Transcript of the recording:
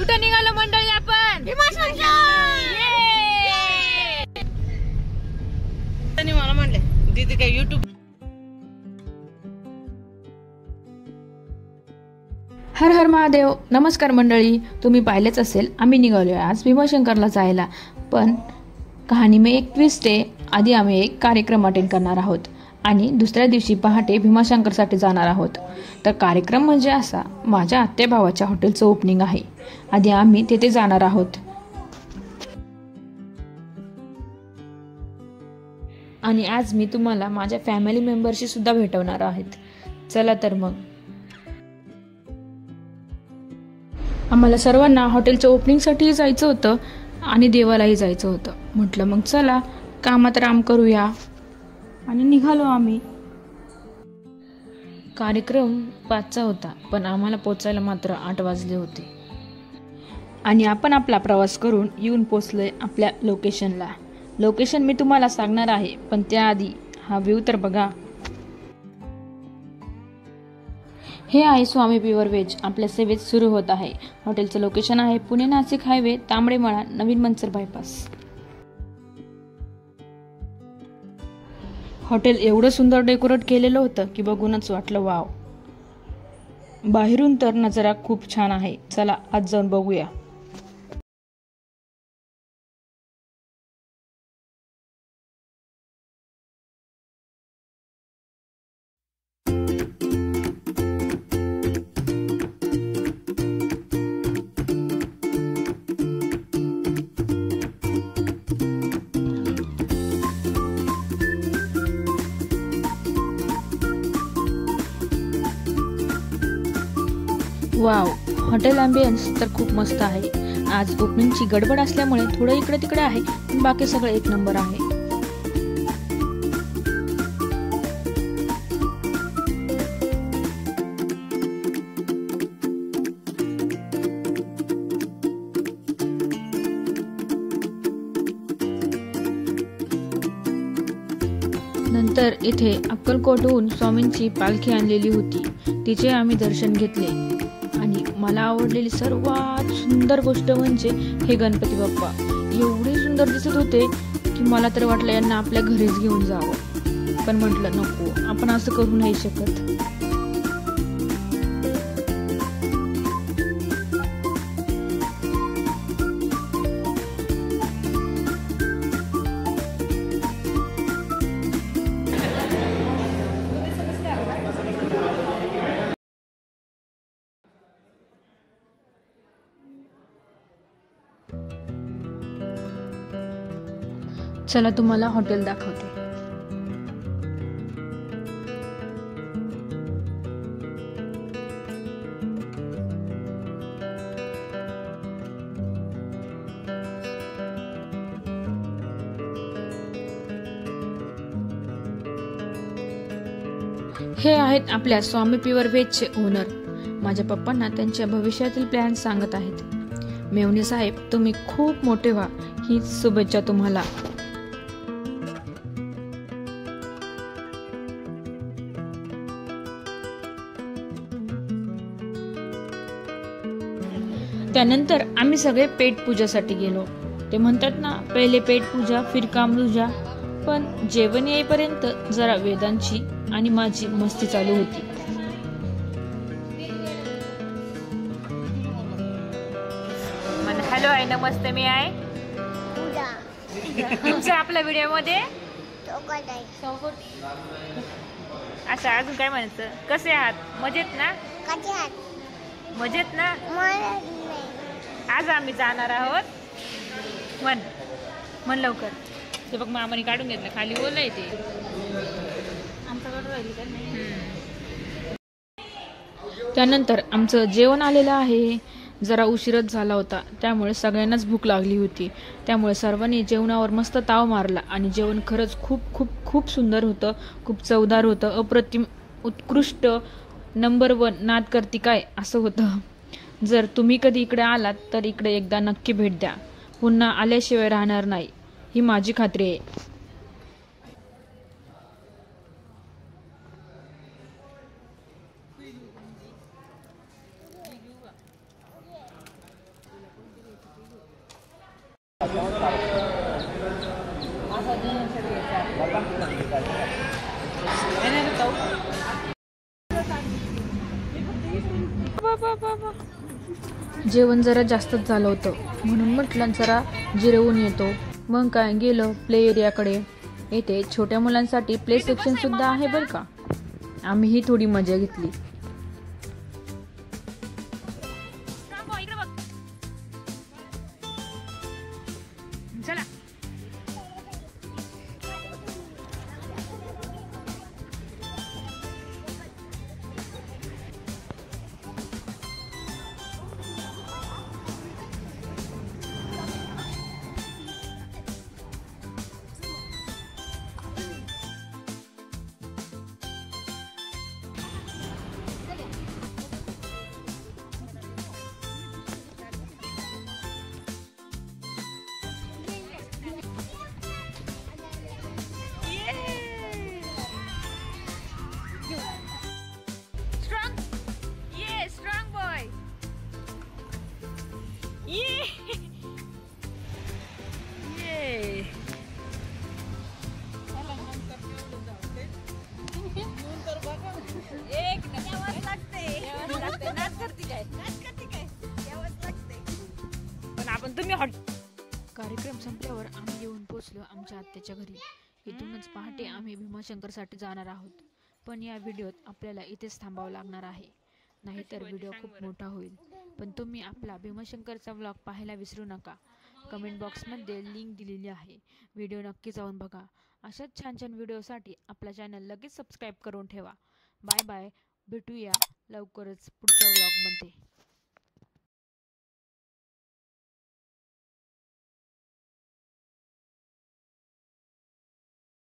कुठं निघालो मंडळी आपण? मला म्हणले दीदी काय YouTube. हर हर महादेव. नमस्कार मंडळी, तुम्ही पाहिलेच असेल आम्ही निघालोय आज भीमाशंकरला जायला. पण कहाणी में एक ट्विस्ट आहे. आधी आम्ही एक कार्यक्रम अटेंड करणार आहोत आणि दुसऱ्या दिवशी पहाटे भीमाशंकरसाठी जाणार आहोत. तर कार्यक्रम म्हणजे असा, माझ्या आत्या भावाच्या हॉटेलचं ओपनिंग आहे. आधी आम्ही तेथे जाणार आहोत आणि आज मी तुम्हाला माझ्या फॅमिली मेंबरशी सुद्धा भेटवणार आहेत. चला तर मग. आम्हाला सर्वांना हॉटेलच्या ओपनिंगसाठी जायचं होतं आणि देवालाही जायचं होतं. म्हटलं मग चला कामात राम करूया आणि निघालो आम्ही. कार्यक्रम 5चा होता पण आम्हाला पोचायला मात्र 8 वाजले होते आणि आपण आपला प्रवास करून येऊन पोचलोय आपल्या लोकेशनला. लोकेशन मी तुम्हाला सांगणार आहे पण त्याआधी हा व्ह्यू तर बघा. हे आहे स्वामी प्युअर व्हेज. आपल्या सेवेत सुरू होत आहे. हॉटेलचं लोकेशन आहे पुणे नाशिक हायवे, तांबडेमळा, नवीन मनसर बायपास. हॉटेल एवढं सुंदर डेकोरेट केलेलं होतं की बघूनच वाटलं वाव. बाहेरून तर नजारा खूप छान आहे. चला आज जाऊन बघूया. वाव, हॉटेल ॲम्बियन्स तर खूप मस्त आहे. आज ओपनिंगची गडबड असल्यामुळे थोडं इकडे तिकडे आहे पण बाकी सगळं एक नंबर आहे. नंतर इथे अक्कलकोटहून स्वामींची पालखी आणलेली होती. तिचे आम्ही दर्शन घेतले आणि मला आवडलेली सर्वात सुंदर गोष्ट म्हणजे हे गणपती बाप्पा एवढे सुंदर दिसत होते की मला तर वाटलं यांना आपल्या घरीच घेऊन जावं. पण म्हटलं नको, आपण असं करू नाही शकत. चला तुम्हाला हॉटेल दाखवते. हे आहेत आपल्या स्वामी प्युअर व्हेजचे ओनर. माझ्या पप्पांना त्यांच्या भविष्यातील प्लॅन सांगत आहेत. मेवणे साहेब, तुम्ही खूप मोठे व्हा, ही शुभेच्छा तुम्हाला. त्यानंतर आम्ही सगळे पेट पूजासाठी गेलो. ते म्हणतात ना, पहिले पेट पूजा फिर काम दूजा. पण जेवण येईपर्यंत जरा वेदांची आणि माझी मस्ती चालू होती. हॅलो आहे, नमस्ते, मी आहे तुमच्या आपल्या व्हिडिओ मध्ये. असं अजून काय म्हणायचं? कसे आहात? मजेत ना? मजेत ना? आज आम्ही जाणार आहोत. मन लवकर. ते बघ मामाने काढून घेतलं, खाली ओलं ते आमच्याकडे राहिली का नाही. त्यानंतर आमचं जेवण आलेलं आहे. जरा उशीरच झाला होता त्यामुळे सगळ्यांनाच भूक लागली होती. त्यामुळे सर्वांनी जेवणावर मस्त ताव मारला आणि जेवण खरंच खूप खूप खूप सुंदर होतं. खूप चवदार होतं. अप्रतिम, उत्कृष्ट, नंबर 1 नाद करती काय असं होतं. जर तुम्ही कधी इकडे आलात तर इकडे एकदा नक्की भेट द्या. पुन्हा आल्याशिवाय राहणार नाही, ही माझी खात्री आहे. जेवण जरा जास्तच झालं होतं म्हणून म्हटलं जरा जिरवून येतो. मग काय गेलं प्ले एरियाकडे. येथे छोट्या मुलांसाठी प्ले सेक्शन सुद्धा आहे बरं का. आम्हीही थोडी मजा घेतली. चला कार्यक्रम संपल्यावर आम्ही येऊन पोहोचलो आमच्या आत्याच्या घरी. इथूनच पहाटे आम्ही भीमाशंकरसाठी जाणार आहोत. पण या व्हिडिओत आपल्याला इथेच थांबावं लागणार आहे, नाहीतर व्हिडिओ खूप मोठा होईल. पण तुम्ही आपला भीमाशंकरचा व्लॉग पाहायला विसरू नका. कमेंट बॉक्समध्ये लिंक दिलेली आहे. व्हिडिओ नक्की जाऊन बघा. अशाच छान छान व्हिडिओसाठी आपला चॅनल लगेच सबस्क्राईब करून ठेवा. Bye bye. भेटूया लवकरच पुढच्या व्लॉगमध्ये.